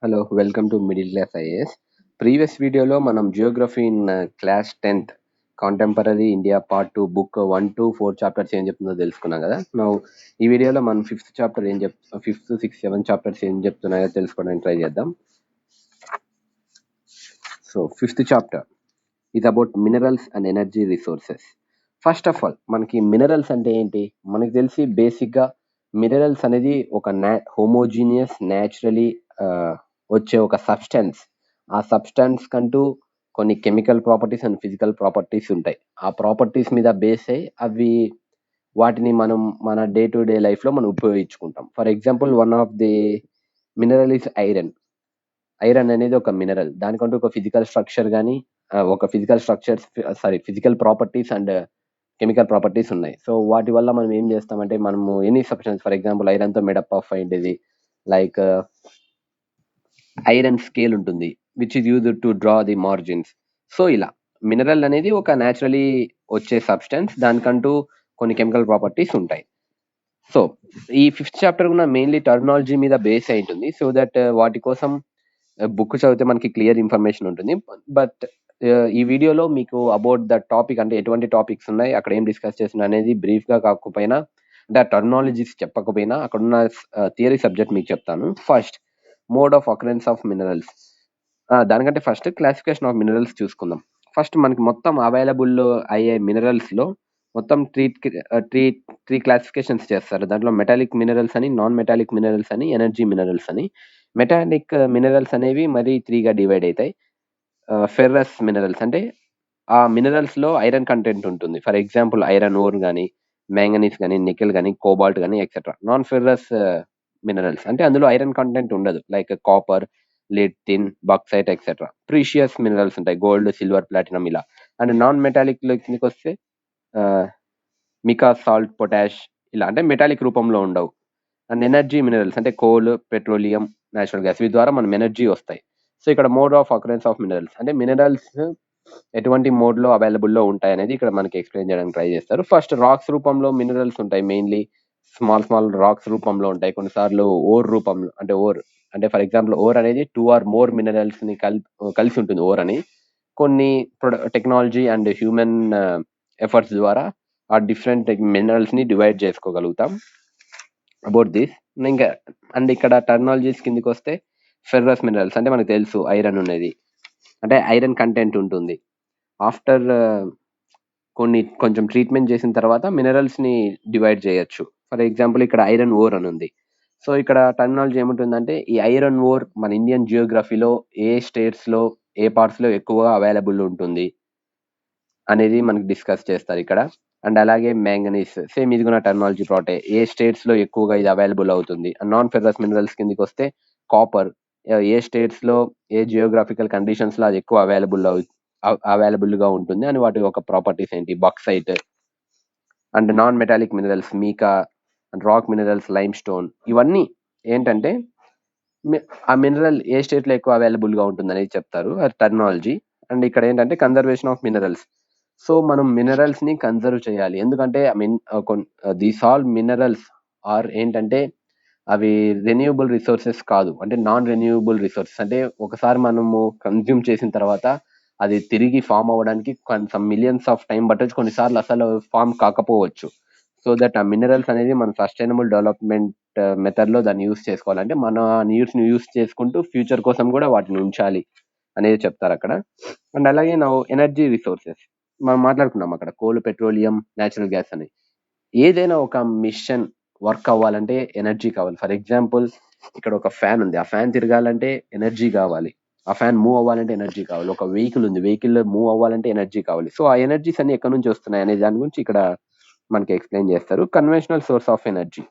Hello, welcome to middle class IAS. Previous వీడియోలో మనం Geography in class 10th contemporary India part 2 book 1 to 4 chapters ఏం చెప్తుందో తెలుసుకున్నాం కదా. ఈ వీడియోలో మనం ఫిఫ్త్ చాప్టర్ ఫిఫ్త్ 6 7 చాప్టర్స్ ఏం చెప్తున్నాయో తెలుసుకోవడానికి ట్రై చేద్దాం. సో ఫిఫ్త్ చాప్టర్ ఇది about minerals and energy resources. First of all మనకి మినరల్స్ అంటే ఏంటి మనకి తెలిసి బేసిక్గా మినరల్స్ అనేది ఒక హోమోజీనియస్ న్యాచురలీ వచ్చే ఒక సబ్స్టెన్స్. ఆ సబ్స్టెన్స్ కంటూ కొన్ని chemical properties and physical properties ఉంటాయి. ఆ ప్రాపర్టీస్ మీద బేస్ అయ్యి అవి వాటిని మనం మన డే టు డే లైఫ్లో మనం ఉపయోగించుకుంటాం. For example one of the mineral is iron. Iron అనేది ఒక మినరల్. దానికంటూ ఒక ఫిజికల్ స్ట్రక్చర్ కానీ ఒక physical properties and chemical properties ఉన్నాయి. సో వాటి వల్ల మనం ఏం చేస్తామంటే మనము ఎనీ సబ్స్టెన్స్ ఫర్ ఎగ్జాంపుల్ ఐరన్తో మేడప్ ఆఫ్ అయింది లైక్ ఐరన్ స్కేల్ ఉంటుంది which is use to draw the margins. So ఇలా మినరల్ అనేది ఒక న్యాచురలీ వచ్చే సబ్స్టెన్స్, దానికంటూ కొన్ని కెమికల్ ప్రాపర్టీస్ ఉంటాయి. సో ఈ ఫిఫ్త్ చాప్టర్ కూడా మెయిన్లీ టర్మినాలజీ మీద బేస్ అయి ఉంటుంది. సో దట్ వాటి కోసం బుక్ చదివితే మనకి క్లియర్ ఇన్ఫర్మేషన్ ఉంటుంది. బట్ ఈ వీడియోలో మీకు అబౌట్ ద టాపిక్ అంటే ఎటువంటి టాపిక్స్ ఉన్నాయి, అక్కడ ఏం డిస్కస్ చేస్తున్నా అనేది బ్రీఫ్గా కాకపోయినా అంటే ఆ టర్మినాలజీస్ చెప్పకపోయినా అక్కడున్న థియరీ సబ్జెక్ట్ మీకు చెప్తాను. First mode of occurrence of minerals. దానికంటే ఫస్ట్ క్లాసిఫికేషన్ ఆఫ్ మినరల్స్ చూసుకుందాం. ఫస్ట్ మనకి మొత్తం అవైలబుల్ అయ్యే మినరల్స్లో మొత్తం త్రీ క్లాసిఫికేషన్స్ చేస్తారు. దాంట్లో మెటాలిక్ మినరల్స్ అని, నాన్ మెటాలిక్ మినరల్స్ అని, ఎనర్జీ మినరల్స్ అని. మెటాలిక్ మినరల్స్ అనేవి మరీ 3గా డివైడ్ అవుతాయి. ఫెర్రస్ మినరల్స్ అంటే ఆ మినరల్స్లో ఐరన్ కంటెంట్ ఉంటుంది. ఫర్ ఎగ్జాంపుల్ ఐరన్ ఓర్ కానీ, మ్యాంగనీస్ కానీ, నికెల్ కానీ, కోబాల్ట్ కానీ ఎక్సెట్రా. నాన్ ఫెర్రస్ మినరల్స్ అంటే అందులో ఐరన్ కంటెంట్ ఉండదు, లైక్ కాపర్, లిడ్, టిన్, బాక్సైట్ ఎక్సెట్రా. ప్రీషియస్ మినరల్స్ ఉంటాయి, గోల్డ్, సిల్వర్, ప్లాటినం ఇలా. అండ్ నాన్ మెటాలిక్ కిందకి వస్తే మికా, సాల్ట్, పొటాష్ ఇలా అంటే మెటాలిక్ రూపంలో ఉండవు. అండ్ ఎనర్జీ మినరల్స్ అంటే కోల్, పెట్రోలియం, నేచురల్ గ్యాస్ వీటి ద్వారా మనం ఎనర్జీ వస్తాయి. సో ఇక్కడ mode of occurrence of minerals అంటే మినరల్స్ ఎటువంటి మోడ్లో అవైలబుల్లో ఉంటాయి అనేది ఇక్కడ మనకి ఎక్స్ప్లెయిన్ చేయడానికి ట్రై చేస్తారు. ఫస్ట్ రాక్స్ రూపంలో మినరల్స్ ఉంటాయి, మెయిన్లీ స్మాల్ రాక్స్ రూపంలో ఉంటాయి. కొన్నిసార్లు ఓర్ రూపంలో అంటే ఫర్ ఎగ్జాంపుల్ ఓర్ అనేది 2 or more మినరల్స్ ని కలిసి ఉంటుంది ఓర్ అని. కొన్ని టెక్నాలజీ అండ్ హ్యూమన్ ఎఫర్ట్స్ ద్వారా ఆ డిఫరెంట్ మినరల్స్ ని డివైడ్ చేసుకోగలుగుతాం. అబౌట్ దిస్ ఇంకా అండ్ ఇక్కడ టెక్నాలజీస్ కిందకి వస్తే ఫెర్రస్ మినరల్స్ అంటే మనకు తెలుసు ఐరన్ ఉన్నది, అంటే ఐరన్ కంటెంట్ ఉంటుంది. ఆఫ్టర్ కొంచెం ట్రీట్మెంట్ చేసిన తర్వాత మినరల్స్ని డివైడ్ చేయొచ్చు. ఫర్ ఎగ్జాంపుల్ ఇక్కడ ఐరన్ ఓర్ అని ఉంది. సో ఇక్కడ టెక్నాలజీ ఏముంటుందంటే ఈ ఐరన్ ఓర్ మన ఇండియన్ జియోగ్రఫీలో ఏ స్టేట్స్లో ఏ పార్ట్స్లో ఎక్కువగా అవైలబుల్ ఉంటుంది అనేది మనకి డిస్కస్ చేస్తారు ఇక్కడ. అండ్ అలాగే మ్యాంగనీస్ సేమ్ ఇది కూడా టెక్నాలజీ ప్రోటే ఏ స్టేట్స్లో ఎక్కువగా ఇది అవైలబుల్ అవుతుంది. అండ్ నాన్ ఫెర్రస్ మినరల్స్ కిందకి వస్తే కాపర్ ఏ స్టేట్స్లో ఏ జియోగ్రాఫికల్ కండిషన్స్లో అది ఎక్కువ అవైలబుల్గా ఉంటుంది అని వాటి యొక్క ప్రాపర్టీస్ ఏంటి. Bauxite and non metallic minerals Micah and rock minerals lime stone ఇవన్నీ ఏంటంటే ఆ మినరల్ ఏ స్టేట్లో ఎక్కువ అవైలబుల్గా ఉంటుంది అనేది చెప్తారు, అది టెక్నాలజీ. అండ్ ఇక్కడ ఏంటంటే కన్జర్వేషన్ ఆఫ్ మినరల్స్. సో మనం మినరల్స్ని కన్జర్వ్ చేయాలి, ఎందుకంటే I mean these all minerals are ఏంటంటే అవి రెన్యూవబుల్ రిసోర్సెస్ కాదు, అంటే నాన్ రెన్యూవబుల్ రిసోర్సెస్. అంటే ఒకసారి మనము కన్జ్యూమ్ చేసిన తర్వాత అది తిరిగి ఫామ్ అవ్వడానికి సమ్ మిలియన్స్ ఆఫ్ టైం పట్టొచ్చు, కొన్నిసార్లు అసలు ఫామ్ కాకపోవచ్చు. సో దట్ ఆ మినరల్స్ అనేది మన సస్టైనబుల్ డెవలప్మెంట్ మెథడ్లో దాన్ని యూస్ చేసుకోవాలంటే మన నీడ్స్ని యూస్ చేసుకుంటూ ఫ్యూచర్ కోసం కూడా వాటిని ఉంచాలి అనేది చెప్తారు అక్కడ. అండ్ అలాగే నా ఎనర్జీ రిసోర్సెస్ మనం మాట్లాడుకున్నాం అక్కడ కోల్, పెట్రోలియం, న్యాచురల్ గ్యాస్ అని. ఏదైనా ఒక మిషన్ వర్క్ అవ్వాలంటే ఎనర్జీ కావాలి. ఫర్ ఎగ్జాంపుల్ ఇక్కడ ఒక ఫ్యాన్ ఉంది, ఆ ఫ్యాన్ తిరగాలంటే ఎనర్జీ కావాలి. ఆ ఫ్యాన్ మూవ్ అవ్వాలంటే ఎనర్జీ కావాలి. ఒక వెహికల్ ఉంది, వెహికల్ మూవ్ అవ్వాలంటే ఎనర్జీ కావాలి. సో ఆ ఎనర్జీస్ అన్ని ఎక్కడి నుంచి వస్తున్నాయి అనే దాని గురించి ఇక్కడ మనకి ఎక్స్ప్లెయిన్ చేస్తారు. కన్వెన్షనల్ సోర్స్ ఆఫ్ ఎనర్జీ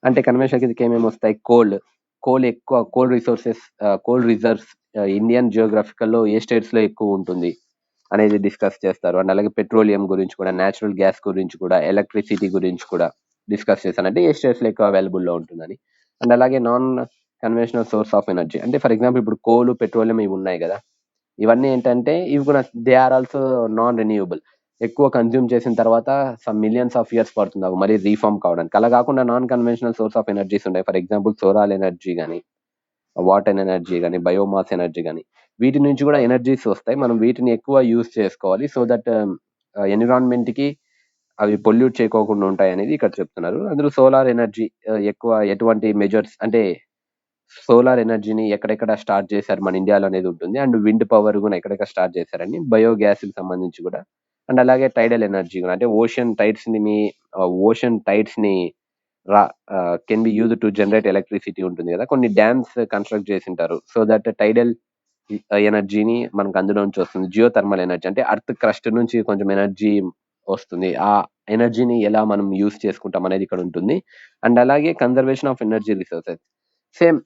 అంటే కన్వెన్షనల్ కిందకి ఏమేమి వస్తాయి. Coal resources, coal reserves Indian జియోగ్రఫికల్లో ఏ స్టేట్స్లో ఎక్కువ ఉంటుంది అనేది డిస్కస్ చేస్తారు. అండ్ అలాగే పెట్రోలియం గురించి కూడా, న్యాచురల్ గ్యాస్ గురించి కూడా, ఎలక్ట్రిసిటీ గురించి కూడా డిస్కస్ చేస్తాను, అంటే ఏ స్టేట్స్లో ఎక్కువ అవైలబుల్లో ఉంటుందని. అండ్ అలాగే non conventional source of energy అంటే ఫర్ ఎగ్జాంపుల్ ఇప్పుడు కోల్, పెట్రోలియం ఇవి ఉన్నాయి కదా, ఇవన్నీ ఏంటంటే ఇవి కూడా they are also non renewable. ఎక్కువ కన్జ్యూమ్ చేసిన తర్వాత సమ్ మిలియన్స్ ఆఫ్ ఇయర్స్ పడుతుంది అవి మరీ రీఫార్మ్ కావడానికి. అలా కాకుండా non conventional source of energies ఉంటాయి. ఫర్ ఎగ్జాంపుల్ సోలార్ ఎనర్జీ కానీ వాటర్ ఎనర్జీ కానీ, బయోమాస్ ఎనర్జీ కానీ, వీటి నుంచి కూడా ఎనర్జీస్ వస్తాయి. మనం వీటిని ఎక్కువ యూజ్ చేసుకోవాలి. సో దట్ ఎన్విరాన్మెంట్కి అవి పొల్యూట్ చేయకోకుండా ఉంటాయనేది ఇక్కడ చెప్తున్నారు. అందులో సోలార్ ఎనర్జీ ఎక్కువ ఎటువంటి మెజర్స్ అంటే సోలార్ ఎనర్జీని ఎక్కడెక్కడ స్టార్ట్ చేశారు మన ఇండియాలో అనేది ఉంటుంది. అండ్ విండ్ పవర్ కూడా ఎక్కడెక్కడ స్టార్ట్ చేశారని, బయోగ్యాస్కి సంబంధించి కూడా, అండ్ అలాగే టైడల్ ఎనర్జీ కూడా, అంటే ఓషన్ టైడ్స్ ని can be use to generate electricity ఉంటుంది కదా. కొన్ని డ్యామ్స్ కన్స్ట్రక్ట్ చేసింటారు. సో దట్ టైడల్ ఎనర్జీని మనకు అందులో నుంచి వస్తుంది. జియో థర్మల్ ఎనర్జీ అంటే అర్త్ క్రస్ట్ నుంచి కొంచెం ఎనర్జీ వస్తుంది. ఆ ఎనర్జీని ఎలా మనం యూస్ చేసుకుంటాం అనేది ఇక్కడ ఉంటుంది. అండ్ అలాగే conservation of energy resources, same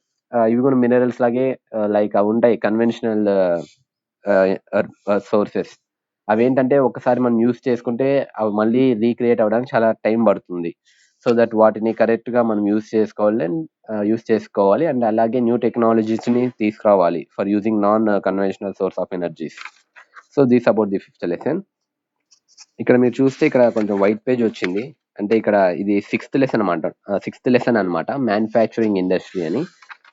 ఇవి కూడా మినరల్స్ లాగే లైక్ అవి ఉంటాయి కన్వెన్షనల్ సోర్సెస్. అవేంటంటే ఒకసారి మనం యూస్ చేసుకుంటే అవి మళ్ళీ రీక్రియేట్ అవ్వడానికి చాలా టైం పడుతుంది. సో దట్ వాటిని కరెక్ట్ గా మనం యూస్ చేసుకోవాలి. అండ్ అలాగే న్యూ టెక్నాలజీస్ ని తీసుకురావాలి for using non conventional source of energies. So this about the fifth lesson. ఇక్కడ మీరు చూస్తే ఇక్కడ కొంచెం వైట్ పేజ్ వచ్చింది. అంటే ఇక్కడ ఇది సిక్స్త్ లెసన్ అనమాట, మ్యానుఫ్యాక్చరింగ్ ఇండస్ట్రీ అని.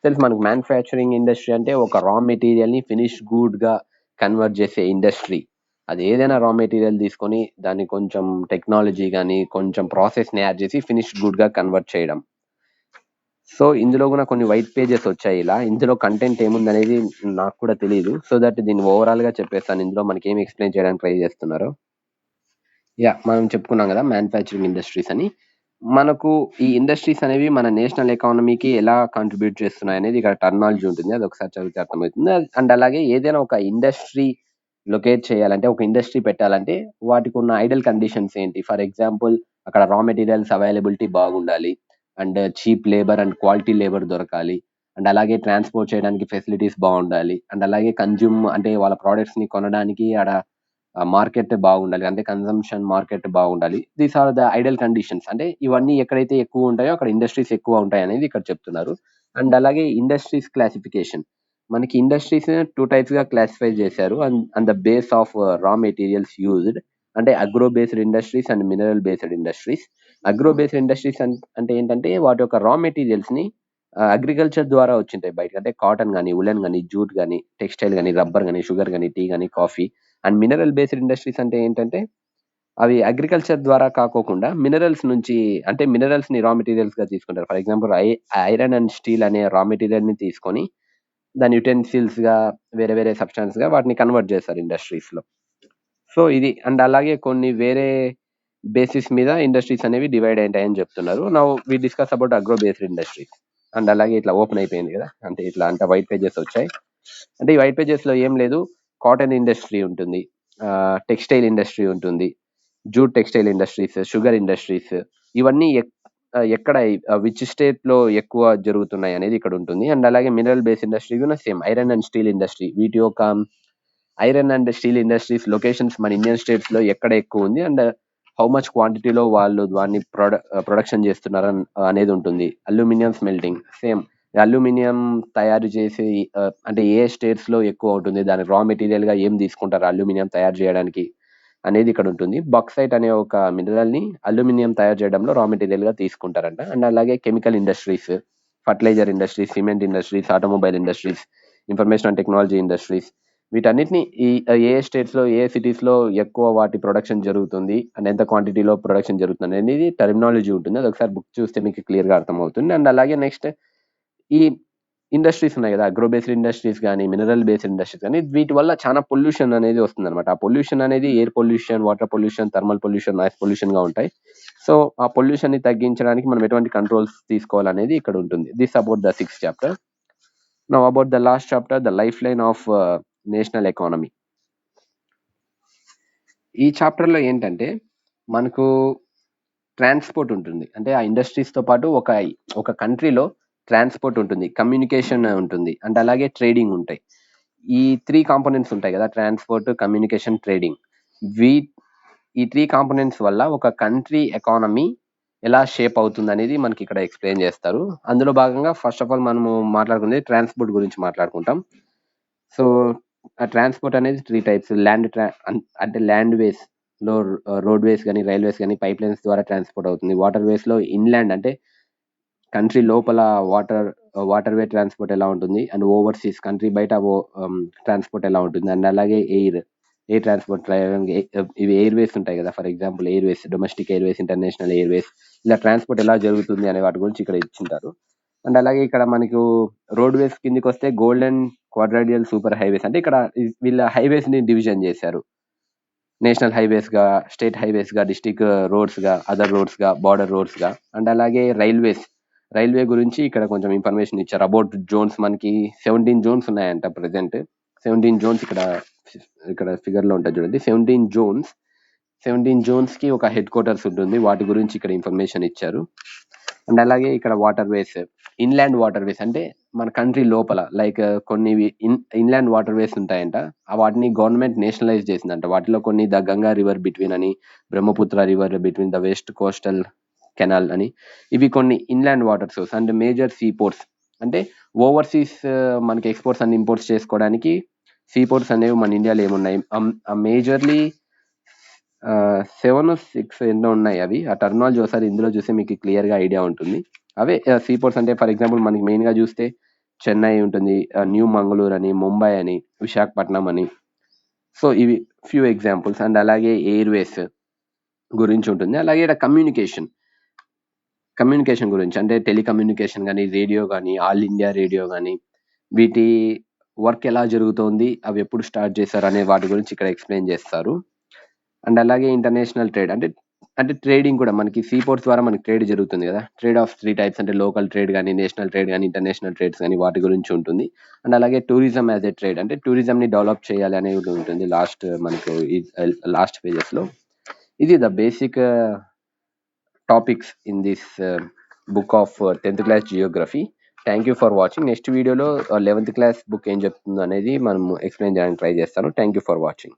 తెలుసు మనకు మ్యానుఫ్యాక్చరింగ్ ఇండస్ట్రీ అంటే ఒక రా మెటీరియల్ ని ఫినిష్ గుడ్ గా కన్వర్ట్ చేసే ఇండస్ట్రీ. అది ఏదైనా రా మెటీరియల్ తీసుకొని దాన్ని కొంచెం టెక్నాలజీ కానీ కొంచెం ప్రాసెస్ ని యాడ్ చేసి ఫినిష్ గుడ్ గా కన్వర్ట్ చేయడం. సో ఇందులో కూడా కొన్ని వైట్ పేజెస్ వచ్చాయి. ఇలా ఇందులో కంటెంట్ ఏముంది అనేది నాకు కూడా తెలియదు. సో దట్ దీన్ని ఓవరాల్ గా చెప్పేస్తాను. ఇందులో మనకి ఏమి ఎక్స్ప్లెయిన్ చేయడానికి ట్రై చేస్తున్నారు. మనం చెప్పుకున్నాం కదా మ్యానుఫ్యాక్చరింగ్ ఇండస్ట్రీస్ అని. మనకు ఈ ఇండస్ట్రీస్ అనేవి మన నేషనల్ ఎకానమీకి ఎలా కాంట్రిబ్యూట్ చేస్తున్నాయి అనేది ఇక్కడ టర్మినాలజీ ఉంటుంది. అది ఒకసారి చదివితే అర్థమవుతుంది. అండ్ అలాగే ఏదైనా ఒక ఇండస్ట్రీ లొకేట్ చేయాలంటే, ఒక ఇండస్ట్రీ పెట్టాలంటే వాటికి ఉన్న ఐడల్ కండిషన్స్ ఏంటి? ఫర్ ఎగ్జాంపుల్ అక్కడ రా మెటీరియల్స్ అవైలబిలిటీ బాగుండాలి, and cheap labour and quality labour దొరకాలి, అండ్ అలాగే ట్రాన్స్పోర్ట్ చేయడానికి ఫెసిలిటీస్ బాగుండాలి, అండ్ అలాగే కన్జ్యూమ్ అంటే వాళ్ళ ప్రోడక్ట్స్ ని కొనడానికి ఆడ మార్కెట్ బాగుండాలి, అంటే కన్సంప్షన్ మార్కెట్ బాగుండాలి. These are the ideal conditions. అంటే ఇవన్నీ ఎక్కడైతే ఎక్కువ ఉంటాయో అక్కడ ఇండస్ట్రీస్ ఎక్కువ ఉంటాయి అనేది ఇక్కడ చెప్తున్నారు. అండ్ అలాగే ఇండస్ట్రీస్ క్లాసిఫికేషన్, మనకి ఇండస్ట్రీస్ 2 టైప్స్ గా క్లాసిఫై చేశారు. And the base of raw materials used, అంటే agro based industries and mineral based industries. Agro based industries అంటే ఏంటంటే వాటి యొక్క రా మెటీరియల్స్ ని అగ్రికల్చర్ ద్వారా వచ్చింటాయి బయట, అంటే కాటన్ కానీ, ఉలెన్ కానీ, జూట్ కానీ, టెక్స్టైల్ కానీ, రబ్బర్ కానీ, షుగర్ కానీ, టీ కానీ, coffee. And mineral based industries అంటే ఏంటంటే అవి అగ్రికల్చర్ ద్వారా కాకోకుండా మినరల్స్ నుంచి, అంటే మినరల్స్ ని రా మెటీరియల్స్ గా తీసుకుంటారు. For example iron and steel అనే రా మెటీరియల్ ని తీసుకొని దాని యుటెన్సిల్స్ గా, వేరే వేరే సబ్స్టాన్స్ గా వాటిని కన్వర్ట్ చేస్తారు ఇండస్ట్రీస్ లో. సో ఇది, అండ్ అలాగే కొన్ని వేరే బేసిస్ మీద ఇండస్ట్రీస్ అనేవి డివైడ్ అయ్యాయని చెప్తున్నారు. Now we discuss about agro based industries. And అలాగే ఇట్లా ఓపెన్ అయిపోయింది కదా, అంటే ఇట్లా అంటే వైట్ పేజెస్ వచ్చాయి. అంటే ఈ వైట్ పేజెస్ లో ఏం లేదు, కాటన్ ఇండస్ట్రీ ఉంటుంది, టెక్స్టైల్ ఇండస్ట్రీ ఉంటుంది, jute textile industries, sugar industries, ఇవన్నీ ఎక్కడ విచ్ స్టేట్ లో ఎక్కువ జరుగుతున్నాయి అనేది ఇక్కడ ఉంటుంది. అండ్ అలాగే మినరల్ బేస్ ఇండస్ట్రీ కూడా same, iron and steel industry. వీటి యొక్క iron and steel industries locations మన ఇండియన్ స్టేట్స్ లో ఎక్కడ ఎక్కువ ఉంది, అండ్ హౌ మచ్ క్వాంటిటీలో వాళ్ళు దాన్ని ప్రొడక్షన్ చేస్తున్నారు అనేది ఉంటుంది. అల్యూమినియం స్మెల్టింగ్ సేమ్, అల్యూమినియం తయారు చేసి అంటే ఏ స్టేట్స్ లో ఎక్కువ ఉంటుంది, దాని రా మెటీరియల్ గా ఏం తీసుకుంటారు అల్యూమినియం తయారు చేయడానికి అనేది ఇక్కడ ఉంటుంది. బాక్సైట్ అనే ఒక మినరల్ ని అల్యూమినియం తయారు చేయడంలో రా మెటీరియల్ గా తీసుకుంటారంట. అండ్ అలాగే chemical industries, fertilizer industries, cement industries, automobile industries, information and technology industries, వీటన్నిటిని ఏ స్టేట్స్ లో ఏ సిటీస్ లో ఎక్కువ వాటి ప్రొడక్షన్ జరుగుతుంది అండ్ ఎంత క్వాంటిటీలో ప్రొడక్షన్ జరుగుతుంది అనేది టర్మినాలజీ ఉంటుంది. అది ఒకసారి బుక్ చూస్తే మీకు క్లియర్ గా అర్థమవుతుంది. అండ్ అలాగే నెక్స్ట్ ఈ ఇండస్ట్రీస్ ఉన్నాయి కదా, అగ్రో బేస్డ్ ఇండస్ట్రీస్ కానీ, మినరల్ బేస్డ్ ఇండస్ట్రీస్ కానీ, వీటి వల్ల చాలా పొల్యూషన్ అనేది వస్తుంది అనమాట. ఆ పొల్యూషన్ అనేది air pollution, water pollution, thermal pollution, noise pollution గా ఉంటాయి. సో ఆ పొల్యూషన్ ని తగ్గించడానికి మనం ఎటువంటి కంట్రోల్స్ తీసుకోవాలనేది ఇక్కడ ఉంటుంది. This about the 6th chapter. Now about the last chapter, the life line of national economy. ఈ చాప్టర్ లో ఏంటంటే మనకు ట్రాన్స్పోర్ట్ ఉంటుంది, అంటే ఆ ఇండస్ట్రీస్ తో పాటు ఒక కంట్రీలో ట్రాన్స్పోర్ట్ ఉంటుంది, కమ్యూనికేషన్ ఉంటుంది, అండ్ అలాగే ట్రేడింగ్ ఉంటాయి. ఈ 3 కాంపోనెంట్స్ ఉంటాయి కదా, ట్రాన్స్పోర్ట్, కమ్యూనికేషన్, ట్రేడింగ్. ఈ 3 కాంపోనెంట్స్ వల్ల ఒక కంట్రీ ఎకానమీ ఎలా షేప్ అవుతుంది అనేది మనకి ఇక్కడ ఎక్స్ప్లెయిన్ చేస్తారు. అందులో భాగంగా ఫస్ట్ ఆఫ్ ఆల్ మనము మాట్లాడుకునేది ట్రాన్స్పోర్ట్ గురించి మాట్లాడుకుంటాం. సో ఆ ట్రాన్స్పోర్ట్ అనేది 3 టైప్స్. అంటే ల్యాండ్ వేస్ లో రోడ్ వేస్ కానీ, రైల్వేస్ కానీ, పైప్ లైన్స్ ద్వారా ట్రాన్స్పోర్ట్ అవుతుంది. వాటర్ వేస్ లో ఇన్లాండ్ అంటే కంట్రీ లోపల వాటర్ వాటర్ వే ట్రాన్స్పోర్ట్ ఎలా ఉంటుంది, అండ్ ఓవర్సీస్ కంట్రీ బయట ట్రాన్స్పోర్ట్ ఎలా ఉంటుంది, అండ్ అలాగే ఎయిర్ ట్రాన్స్పోర్ట్ ఇవి ఎయిర్వేస్ ఉంటాయి కదా, for example Airways, domestic Airways, international Airways, ఇలా ట్రాన్స్పోర్ట్ ఎలా జరుగుతుంది అనే వాటి గురించి ఇక్కడ ఇచ్చింటారు. అండ్ అలాగే ఇక్కడ మనకు రోడ్వేస్ కిందికి వస్తే గోల్డెన్ క్వాడ్రాడియల్ సూపర్ హైవేస్, అంటే ఇక్కడ వీళ్ళ హైవేస్ ని డివిజన్ చేశారు. నేషనల్ హైవేస్ గా, స్టేట్ హైవేస్ గా, డిస్టిక్ రోడ్స్ గా, అదర్ రోడ్స్ గా, బార్డర్ రోడ్స్ గా, అండ్ అలాగే రైల్వే గురించి ఇక్కడ కొంచెం ఇన్ఫర్మేషన్ ఇచ్చారు. అబౌట్ జోన్స్ మనకి 17 జోన్స్ ఉన్నాయంట ప్రెసెంట్. 17 జోన్స్ ఇక్కడ ఫిగర్ లో ఉంటుంది చూడండి. 17 జోన్స్ కి ఒక హెడ్ క్వార్టర్స్ ఉంటుంది. వాటి గురించి ఇక్కడ ఇన్ఫర్మేషన్ ఇచ్చారు. అండ్ అలాగే ఇక్కడ ఇన్లాండ్ వాటర్ వేస్ అంటే మన కంట్రీ లోపల లైక్ కొన్ని ఇన్లాండ్ వాటర్ వేస్ ఉంటాయంట. వాటిని గవర్నమెంట్ నేషనలైజ్ చేసిందంట. వాటిలో కొన్ని ద గంగా రివర్ బిట్వీన్ అని, Brahmaputra river between the west coastal canal అని, ఇవి కొన్ని inland water source. And major see ports అంటే ఓవర్సీస్ మనకి ఎక్స్పోర్ట్స్ అండ్ ఇంపోర్ట్స్ చేసుకోవడానికి సీ పోర్ట్స్ అనేవి మన ఇండియాలో ఏమున్నాయి, మేజర్లీ 7-6 ఎన్నో ఉన్నాయి. అవి ఆ టర్మినాలజీ ఒకసారి ఇందులో చూస్తే మీకు క్లియర్ గా ఐడియా ఉంటుంది. అవే సీ పోర్ట్స్ అంటే ఫర్ ఎగ్జాంపుల్ మనకి మెయిన్ గా చూస్తే చెన్నై ఉంటుంది, న్యూ మంగళూరు అని, ముంబై అని, విశాఖపట్నం అని. సో ఇవి ఫ్యూ ఎగ్జాంపుల్స్. అండ్ అలాగే ఎయిర్వేస్ గురించి ఉంటుంది. అలాగే ఇక్కడ కమ్యూనికేషన్ గురించి అంటే టెలికమ్యూనికేషన్ కానీ, రేడియో కానీ, ఆల్ ఇండియా రేడియో కానీ, వీటి వర్క్ ఎలా జరుగుతోంది, అవి ఎప్పుడు స్టార్ట్ చేశారు అనే వాటి గురించి ఇక్కడ ఎక్స్ప్లెయిన్ చేస్తారు. అండ్ అలాగే ఇంటర్నేషనల్ ట్రేడ్ అంటే ట్రేడింగ్ కూడా మనకి సీ పోర్ట్స్ ద్వారా మనకి ట్రేడ్ జరుగుతుంది కదా. ట్రేడ్ ఆఫ్ 3 టైప్స్ అంటే లోకల్ ట్రేడ్ కానీ, నేషనల్ ట్రేడ్ కానీ, ఇంటర్నేషనల్ ట్రేడ్స్ కానీ, వాటి గురించి ఉంటుంది. అండ్ అలాగే టూరిజం యాజ్ ఎ ట్రేడ్ అంటే టూరిజం ని డెవలప్ చేయాలి అనేది ఉంటుంది లాస్ట్ పేజెస్ లో. ఇది the basic topics in this book of 10th class Geography. Thank you for watching. Next వీడియోలో 11th క్లాస్ బుక్ ఏం చెప్తుందో అనేది మనం ఎక్స్ప్లెయిన్ చేయడానికి ట్రై చేస్తాను. Thank you for watching.